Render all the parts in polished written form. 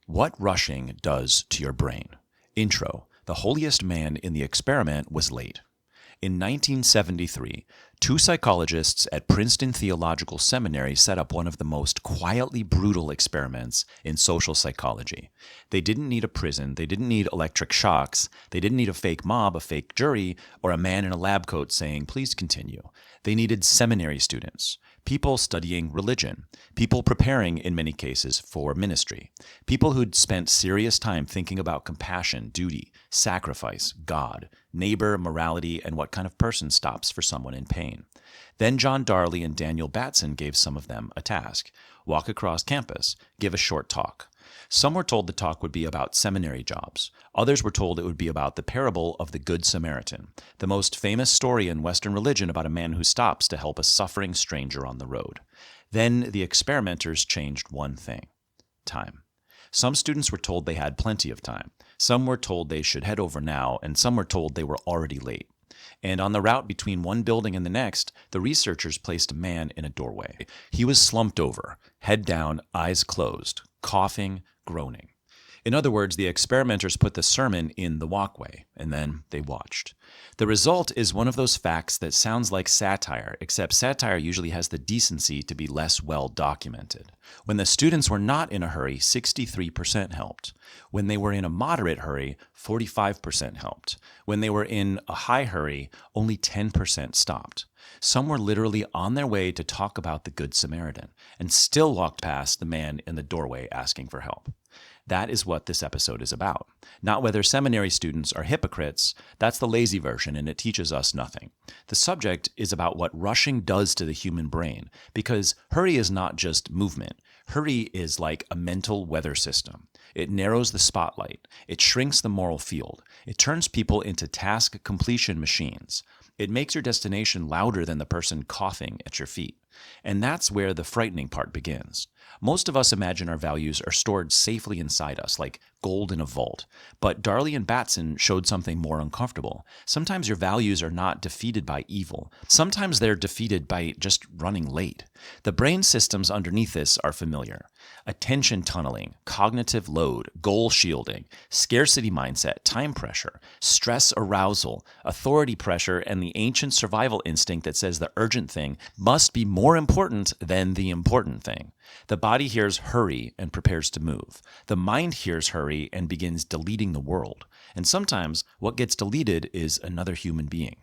What rushing does to your brain. Intro. The holiest man in the experiment was late. In 1973, two psychologists at Princeton Theological Seminary set up one of the most quietly brutal experiments in social psychology. They didn't need a prison, they didn't need electric shocks, they didn't need a fake mob, a fake jury, or a man in a lab coat saying, "Please continue." They needed seminary students, people studying religion, people preparing, in many cases, for ministry, people who'd spent serious time thinking about compassion, duty, sacrifice, God, neighbor, morality, and what kind of person stops for someone in pain. Then John Darley and Daniel Batson gave some of them a task: walk across campus, give a short talk. Some were told the talk would be about seminary jobs. Others were told it would be about the parable of the Good Samaritan, the most famous story in Western religion about a man who stops to help a suffering stranger on the road. Then the experimenters changed one thing: time. Some students were told they had plenty of time. Some were told they should head over now, and some were told they were already late. And on the route between one building and the next, the researchers placed a man in a doorway. He was slumped over, head down, eyes closed, coughing, groaning. In other words, the experimenters put the sermon in the walkway, and then they watched. The result is one of those facts that sounds like satire, except satire usually has the decency to be less well documented. When the students were not in a hurry, 63% helped. When they were in a moderate hurry, 45% helped. When they were in a high hurry, only 10% stopped. Some were literally on their way to talk about the Good Samaritan and still walked past the man in the doorway asking for help. That is what this episode is about. Not whether seminary students are hypocrites. That's the lazy version, and it teaches us nothing. The subject is about what rushing does to the human brain, because hurry is not just movement. Hurry is like a mental weather system. It narrows the spotlight. It shrinks the moral field. It turns people into task completion machines. It makes your destination louder than the person coughing at your feet. And that's where the frightening part begins. Most of us imagine our values are stored safely inside us, like gold in a vault. But Darley and Batson showed something more uncomfortable. Sometimes your values are not defeated by evil. Sometimes they're defeated by just running late. The brain systems underneath this are familiar: attention tunneling, cognitive load, goal shielding, scarcity mindset, time pressure, stress arousal, authority pressure, and the ancient survival instinct that says the urgent thing must be more important than the important thing. The body hears hurry and prepares to move. The mind hears hurry and begins deleting the world. And sometimes what gets deleted is another human being.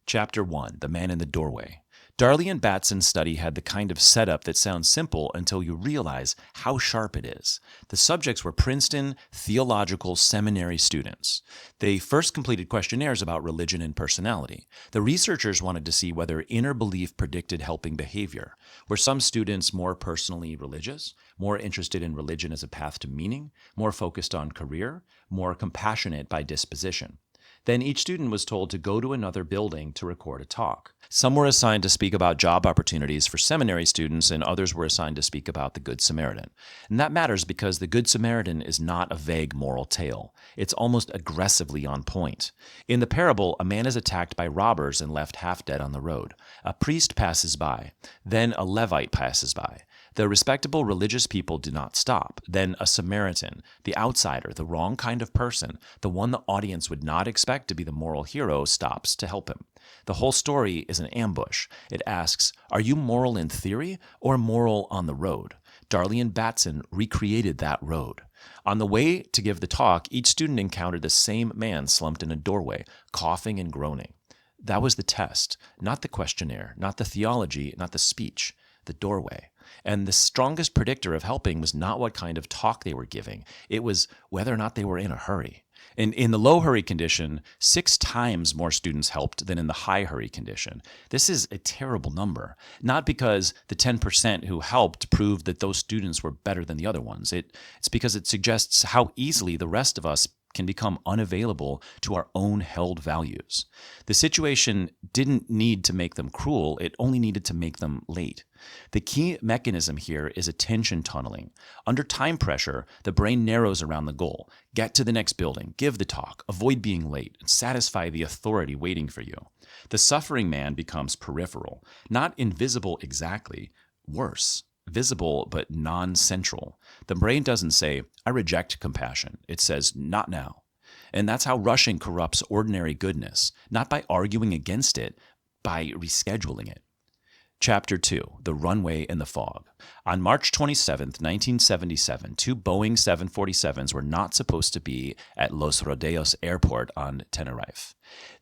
Chapter 1, The Man in the Doorway. Darley and Batson's study had the kind of setup that sounds simple until you realize how sharp it is. The subjects were Princeton Theological Seminary students. They first completed questionnaires about religion and personality. The researchers wanted to see whether inner belief predicted helping behavior. Were some students more personally religious, more interested in religion as a path to meaning, more focused on career, more compassionate by disposition? Then each student was told to go to another building to record a talk. Some were assigned to speak about job opportunities for seminary students, and others were assigned to speak about the Good Samaritan. And that matters because the Good Samaritan is not a vague moral tale. It's almost aggressively on point. In the parable, a man is attacked by robbers and left half dead on the road. A priest passes by. Then a Levite passes by. The respectable religious people do not stop. Then a Samaritan, the outsider, the wrong kind of person, the one the audience would not expect to be the moral hero, stops to help him. The whole story is an ambush. It asks, are you moral in theory or moral on the road? Darley and Batson recreated that road. On the way to give the talk, each student encountered the same man slumped in a doorway, coughing and groaning. That was the test, not the questionnaire, not the theology, not the speech, the doorway. And the strongest predictor of helping was not what kind of talk they were giving. It was whether or not they were in a hurry. And in the low hurry condition, 6 times more students helped than in the high hurry condition. This is a terrible number, not because the 10% who helped proved that those students were better than the other ones. It's because it suggests how easily the rest of us can become unavailable to our own held values. The situation didn't need to make them cruel, it only needed to make them late. The key mechanism here is attention tunneling. Under time pressure, the brain narrows around the goal. Get to the next building, give the talk, avoid being late, and satisfy the authority waiting for you. The suffering man becomes peripheral, not invisible exactly, worse, visible but non-central. The brain doesn't say, I reject compassion. It says, not now. And that's how rushing corrupts ordinary goodness, not by arguing against it, by rescheduling it. Chapter 2, The Runway and the Fog. On March 27, 1977, two Boeing 747s were not supposed to be at Los Rodeos Airport on Tenerife.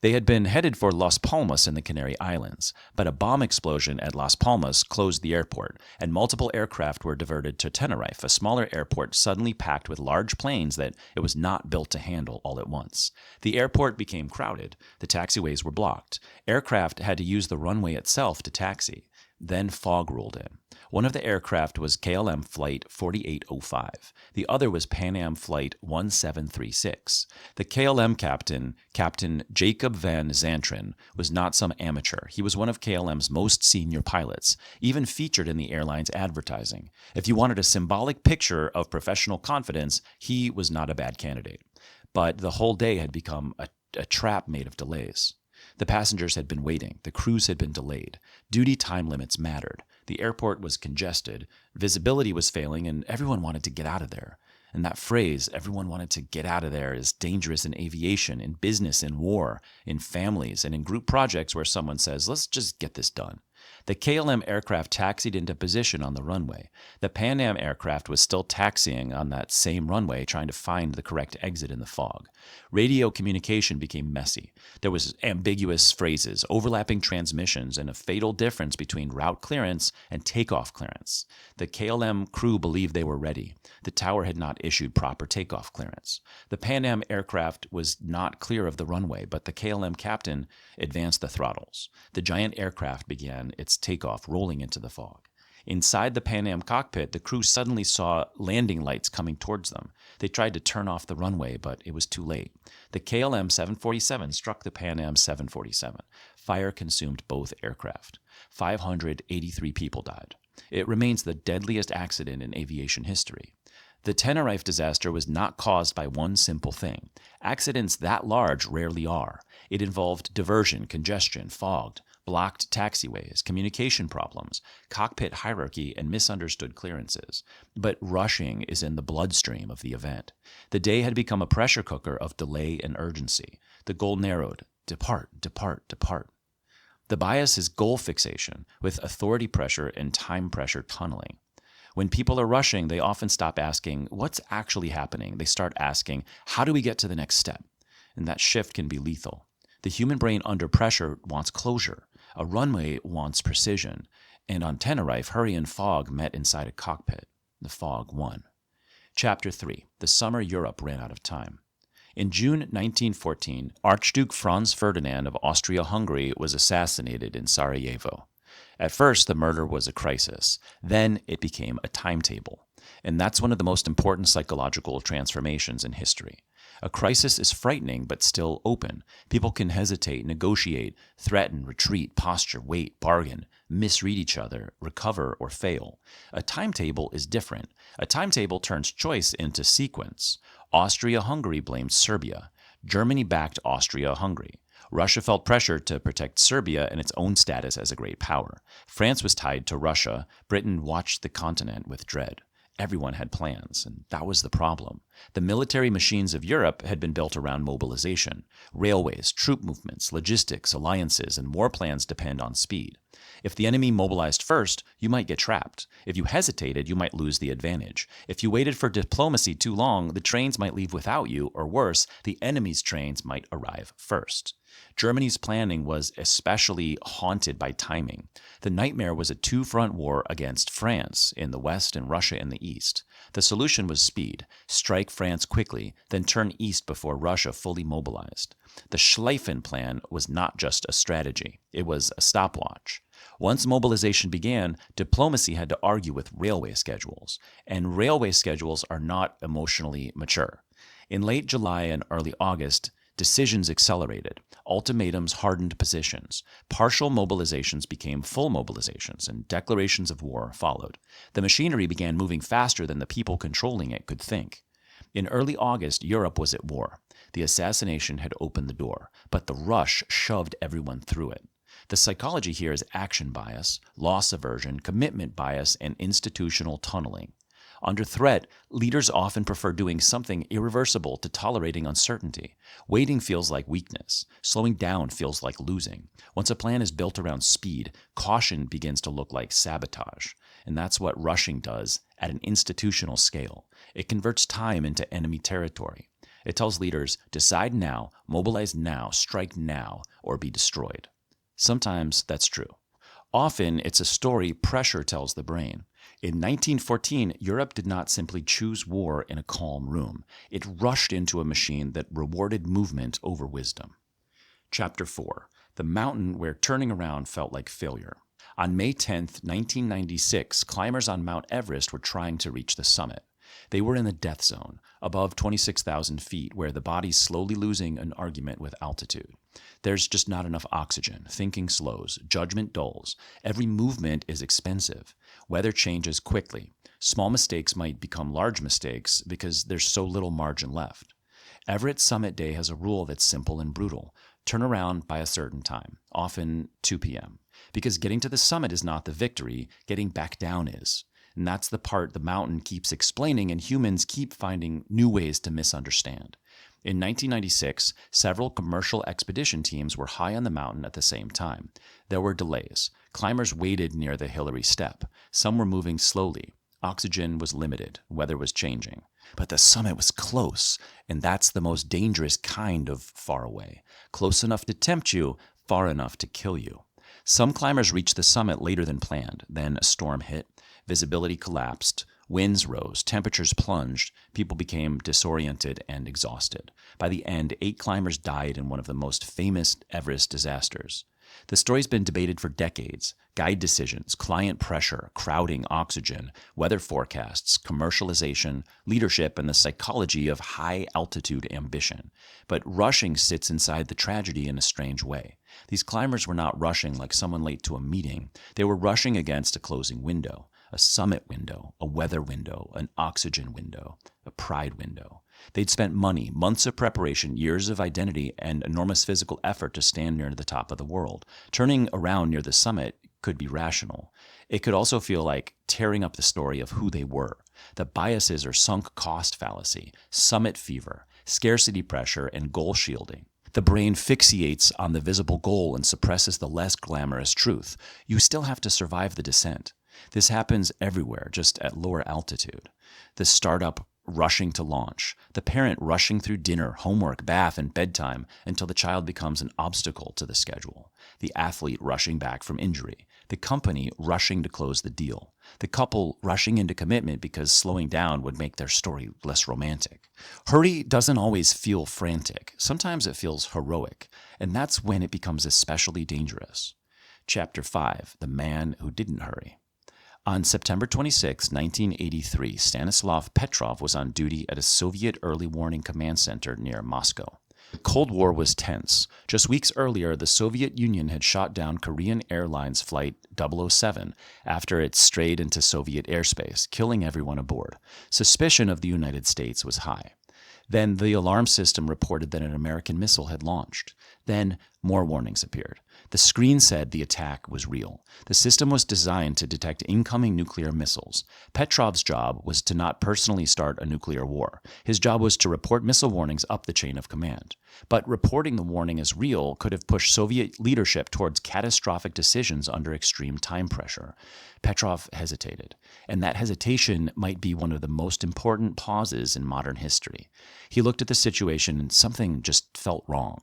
They had been headed for Las Palmas in the Canary Islands, but a bomb explosion at Las Palmas closed the airport, and multiple aircraft were diverted to Tenerife, a smaller airport suddenly packed with large planes that it was not built to handle all at once. The airport became crowded. The taxiways were blocked. Aircraft had to use the runway itself to taxi. Then fog rolled in. One of the aircraft was KLM Flight 4805. The other was Pan Am Flight 1736. The KLM captain, Captain Jacob van Zantren, was not some amateur. He was one of KLM's most senior pilots, even featured in the airline's advertising. If you wanted a symbolic picture of professional confidence, he was not a bad candidate. But the whole day had become a trap made of delays. The passengers had been waiting. The crews had been delayed. Duty time limits mattered. The airport was congested. Visibility was failing, and everyone wanted to get out of there. And that phrase, everyone wanted to get out of there, is dangerous in aviation, in business, in war, in families, and in group projects where someone says, let's just get this done. The KLM aircraft taxied into position on the runway. The Pan Am aircraft was still taxiing on that same runway, trying to find the correct exit in the fog. Radio communication became messy. There was ambiguous phrases, overlapping transmissions, and a fatal difference between route clearance and takeoff clearance. The KLM crew believed they were ready. The tower had not issued proper takeoff clearance. The Pan Am aircraft was not clear of the runway, but the KLM captain advanced the throttles. The giant aircraft began its takeoff, rolling into the fog. Inside the Pan Am cockpit, the crew suddenly saw landing lights coming towards them. They tried to turn off the runway, but it was too late. The KLM 747 struck the Pan Am 747. Fire consumed both aircraft. 583 people died. It remains the deadliest accident in aviation history. The Tenerife disaster was not caused by one simple thing. Accidents that large rarely are. It involved diversion, congestion, fogged, blocked taxiways, communication problems, cockpit hierarchy, and misunderstood clearances. But rushing is in the bloodstream of the event. The day had become a pressure cooker of delay and urgency. The goal narrowed. Depart, depart, depart. The bias is goal fixation, with authority pressure and time pressure tunneling. When people are rushing, they often stop asking, what's actually happening? They start asking, how do we get to the next step? And that shift can be lethal. The human brain under pressure wants closure. A runway wants precision. And on Tenerife, hurry and fog met inside a cockpit. The fog won. Chapter 3. The summer Europe ran out of time. In June 1914, Archduke Franz Ferdinand of Austria-Hungary was assassinated in Sarajevo. At first, the murder was a crisis. Then it became a timetable. And that's one of the most important psychological transformations in history. A crisis is frightening, but still open. People can hesitate, negotiate, threaten, retreat, posture, wait, bargain, misread each other, recover, or fail. A timetable is different. A timetable turns choice into sequence. Austria-Hungary blamed Serbia. Germany backed Austria-Hungary. Russia felt pressure to protect Serbia and its own status as a great power. France was tied to Russia. Britain watched the continent with dread. Everyone had plans, and that was the problem. The military machines of Europe had been built around mobilization. Railways, troop movements, logistics, alliances, and war plans depend on speed. If the enemy mobilized first, you might get trapped. If you hesitated, you might lose the advantage. If you waited for diplomacy too long, the trains might leave without you, or worse, the enemy's trains might arrive first. Germany's planning was especially haunted by timing. The nightmare was a two-front war against France in the west and Russia in the east. The solution was speed. Strike France quickly, then turn east before Russia fully mobilized. The Schlieffen plan was not just a strategy. It was a stopwatch. Once mobilization began, diplomacy had to argue with railway schedules, and railway schedules are not emotionally mature. In late July and early August, decisions accelerated. Ultimatums hardened positions. Partial mobilizations became full mobilizations, and declarations of war followed. The machinery began moving faster than the people controlling it could think. In early August, Europe was at war. The assassination had opened the door, but the rush shoved everyone through it. The psychology here is action bias, loss aversion, commitment bias, and institutional tunneling. Under threat, leaders often prefer doing something irreversible to tolerating uncertainty. Waiting feels like weakness. Slowing down feels like losing. Once a plan is built around speed, caution begins to look like sabotage. And that's what rushing does at an institutional scale. It converts time into enemy territory. It tells leaders, decide now, mobilize now, strike now, or be destroyed. Sometimes that's true. Often it's a story pressure tells the brain. In 1914, Europe did not simply choose war in a calm room. It rushed into a machine that rewarded movement over wisdom. Chapter 4. The mountain where turning around felt like failure. On May 10, 1996, climbers on Mount Everest were trying to reach the summit. They were in the death zone, above 26,000 feet, where the body's slowly losing an argument with altitude. There's just not enough oxygen. Thinking slows. Judgment dulls. Every movement is expensive. Weather changes quickly. Small mistakes might become large mistakes because there's so little margin left. Everett Summit Day has a rule that's simple and brutal. Turn around by a certain time, often 2 p.m. Because getting to the summit is not the victory, getting back down is. And that's the part the mountain keeps explaining and humans keep finding new ways to misunderstand. In 1996, several commercial expedition teams were high on the mountain at the same time. There were delays. Climbers waited near the Hillary Step. Some were moving slowly. Oxygen was limited. Weather was changing. But the summit was close, and that's the most dangerous kind of far away. Close enough to tempt you, far enough to kill you. Some climbers reached the summit later than planned. Then a storm hit. Visibility collapsed. Winds rose, temperatures plunged, people became disoriented and exhausted. By the end, 8 climbers died in one of the most famous Everest disasters. The story's been debated for decades. Guide decisions, client pressure, crowding oxygen, weather forecasts, commercialization, leadership, and the psychology of high-altitude ambition. But rushing sits inside the tragedy in a strange way. These climbers were not rushing like someone late to a meeting. They were rushing against a closing window. A summit window, a weather window, an oxygen window, a pride window. They'd spent money, months of preparation, years of identity, and enormous physical effort to stand near the top of the world. Turning around near the summit could be rational. It could also feel like tearing up the story of who they were. The biases are sunk cost fallacy, summit fever, scarcity pressure, and goal shielding. The brain fixates on the visible goal and suppresses the less glamorous truth. You still have to survive the descent. This happens everywhere, just at lower altitude. The startup rushing to launch, the parent rushing through dinner, homework, bath, and bedtime until the child becomes an obstacle to the schedule, the athlete rushing back from injury, the company rushing to close the deal, the couple rushing into commitment because slowing down would make their story less romantic. Hurry doesn't always feel frantic. Sometimes it feels heroic, and that's when it becomes especially dangerous. Chapter 5, The Man Who Didn't Hurry. On September 26, 1983, Stanislav Petrov was on duty at a Soviet early warning command center near Moscow. The Cold War was tense. Just weeks earlier, the Soviet Union had shot down Korean Airlines Flight 007 after it strayed into Soviet airspace, killing everyone aboard. Suspicion of the United States was high. Then the alarm system reported that an American missile had launched. Then more warnings appeared. The screen said the attack was real. The system was designed to detect incoming nuclear missiles. Petrov's job was to not personally start a nuclear war. His job was to report missile warnings up the chain of command. But reporting the warning as real could have pushed Soviet leadership towards catastrophic decisions under extreme time pressure. Petrov hesitated, and that hesitation might be one of the most important pauses in modern history. He looked at the situation and something just felt wrong.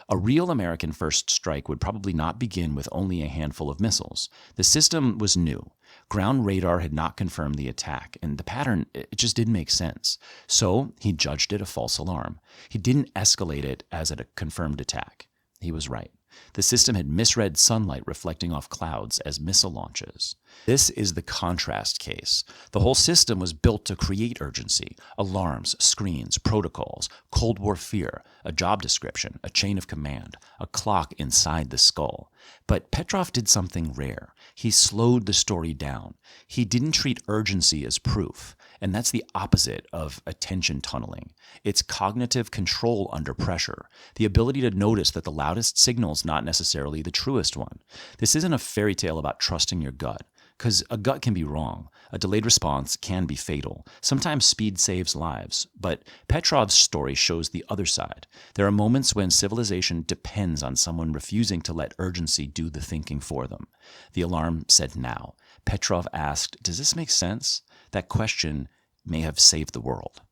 A real American first strike would probably not begin with only a handful of missiles. The system was new. Ground radar had not confirmed the attack, and the pattern, it just didn't make sense. So he judged it a false alarm. He didn't escalate it as a confirmed attack. He was right. The system had misread sunlight reflecting off clouds as missile launches. This is the contrast case. The whole system was built to create urgency. Alarms, screens, protocols, Cold War fear, a job description, a chain of command, a clock inside the skull. But Petrov did something rare. He slowed the story down. He didn't treat urgency as proof. And that's the opposite of attention tunneling. It's cognitive control under pressure, the ability to notice that the loudest signal's not necessarily the truest one. This isn't a fairy tale about trusting your gut, because a gut can be wrong. A delayed response can be fatal. Sometimes speed saves lives, but Petrov's story shows the other side. There are moments when civilization depends on someone refusing to let urgency do the thinking for them. The alarm said now. Petrov asked, "Does this make sense?" That question may have saved the world.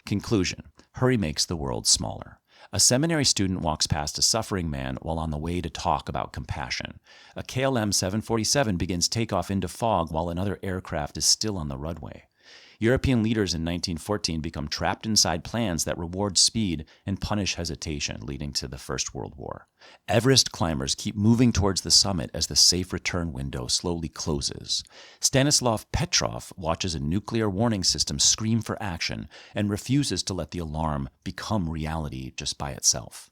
Conclusion: hurry makes the world smaller. A seminary student walks past a suffering man while on the way to talk about compassion. A KLM 747 begins takeoff into fog while another aircraft is still on the runway. European leaders in 1914 become trapped inside plans that reward speed and punish hesitation, leading to the First World War. Everest climbers keep moving towards the summit as the safe return window slowly closes. Stanislav Petrov watches a nuclear warning system scream for action and refuses to let the alarm become reality just by itself.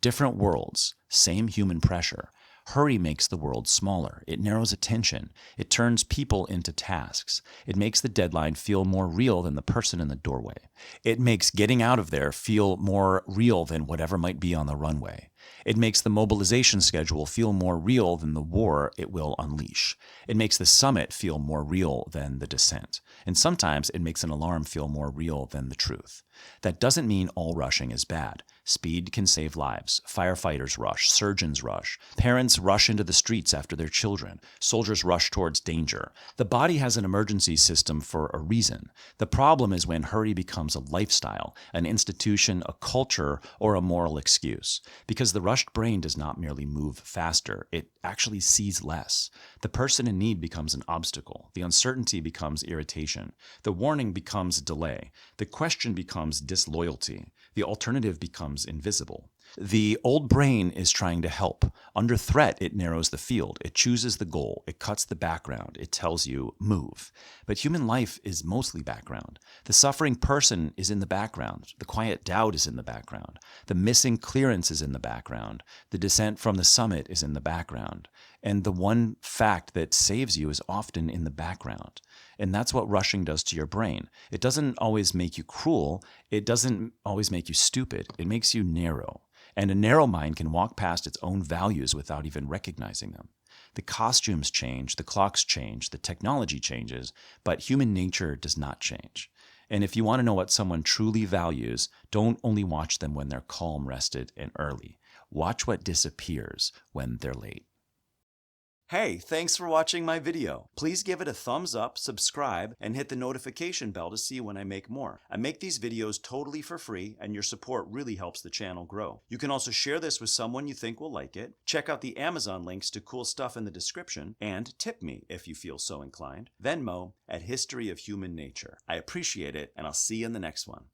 Different worlds, same human pressure. Hurry makes the world smaller. It narrows attention. It turns people into tasks. It makes the deadline feel more real than the person in the doorway. It makes getting out of there feel more real than whatever might be on the runway. It makes the mobilization schedule feel more real than the war it will unleash. It makes the summit feel more real than the descent. And sometimes it makes an alarm feel more real than the truth. That doesn't mean all rushing is bad. Speed can save lives. Firefighters rush, surgeons rush, parents rush into the streets after their children, soldiers rush towards danger. The body has an emergency system for a reason. The problem is when hurry becomes a lifestyle, an institution, a culture, or a moral excuse. Because the rushed brain does not merely move faster, it actually sees less. The person in need becomes an obstacle. The uncertainty becomes irritation. The warning becomes delay. The question becomes disloyalty. The alternative becomes invisible. The old brain is trying to help. Under threat, it narrows the field. It chooses the goal. It cuts the background. It tells you, move. But human life is mostly background. The suffering person is in the background. The quiet doubt is in the background. The missing clearance is in the background. The descent from the summit is in the background. And the one fact that saves you is often in the background. And that's what rushing does to your brain. It doesn't always make you cruel. It doesn't always make you stupid. It makes you narrow. And a narrow mind can walk past its own values without even recognizing them. The costumes change, the clocks change, the technology changes, but human nature does not change. And if you want to know what someone truly values, don't only watch them when they're calm, rested, and early. Watch what disappears when they're late. Hey, thanks for watching my video. Please give it a thumbs up, subscribe, and hit the notification bell to see when I make more. I make these videos totally for free, and your support really helps the channel grow. You can also share this with someone you think will like it. Check out the Amazon links to cool stuff in the description, and tip me if you feel so inclined. Venmo at History of Human Nature. I appreciate it, and I'll see you in the next one.